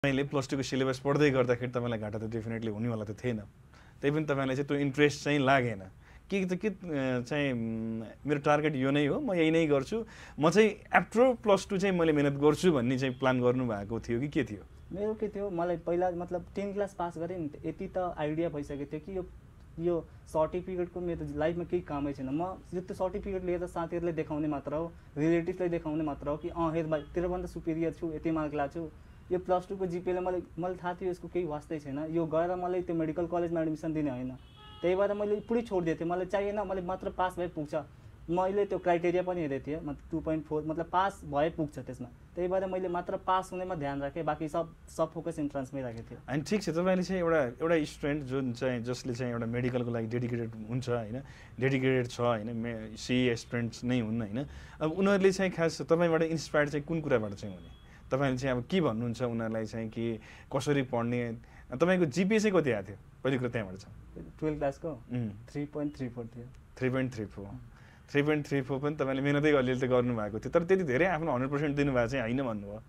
तपाईँले plus टूको syllabus पढ्दै गर्दाखेरि तपाईँलाई घाटा त डेफिनेटली हुनेवाला त थिएन, त्यही पनि तपाईँलाई चाहिँ त्यो इन्ट्रेस्ट चाहिँ लागेन के चाहिँ मेरो टार्गेट यो नै हो, म यही नै गर्छु, म चाहिँ आफ्टर प्लस टू चाहिँ मैले मेहनत गर्छु भन्ने चाहिँ प्लान गर्नुभएको थियो कि के थियो? मेरो के थियो, मलाई पहिला मतलब 10 क्लास पास गरेँ नि, यति त आइडिया भइसकेको थियो कि यो सर्टिफिकेटको मेरो लाइफमा केही कामै छैन। म त्यो सर्टिफिकेट लिएर साथीहरूले देखाउने मात्र हो, रिलेटिभ्सलाई देखाउने मात्र हो कि हेर भाइ तेरोभन्दा सुपेरियर छु, यति मार्क ल्याएको छु। यो प्लस टूको जिपिएले मलाई थाहा थियो यसको केही वास्तै छैन, यो गएर मलाई त्यो मेडिकल कलेजमा एडमिसन दिने होइन। त्यही भएर मैले पुरै छोडिदिएको थिएँ, मलाई चाहिएन, मैले मात्र पास भए पुग्छ। मैले त्यो क्राइटेरिया पनि हेरेको थिएँ, मतलब 2.4 मतलब पास भए पुग्छ त्यसमा। त्यही भएर मैले मात्र पास हुनेमा ध्यान राखेँ, बाँकी सब फोकस इन्ट्रान्समै राखेको थिएँ। अनि ठिक छ, तपाईँले चाहिँ एउटा स्टुडेन्ट जुन चाहिँ जसले चाहिँ एउटा मेडिकलको लागि डेडिकेटेड हुन्छ होइन, डेडिकेटेड छ होइन, सिए एस्पिरेन्ट्स नै हुन् होइन, अब उनीहरूले चाहिँ खास तपाईँबाट इन्सपायर्ड चाहिँ कुन कुराबाट चाहिँ हुने? तपाईँले चाहिँ अब के भन्नुहुन्छ उनीहरूलाई चाहिँ कि कसरी पढ्ने? तपाईँको जिपिए चाहिँ कति आएको थियो पहिलो कुरो त्यहाँबाट छ? 12 क्लासको 3.34 थियो। 3.34 पनि तपाईँले मेहनतै अलिअलि त गर्नुभएको थियो, तर त्यति धेरै आफ्नो 100% दिनुभएको चाहिँ होइन भन्नुभयो।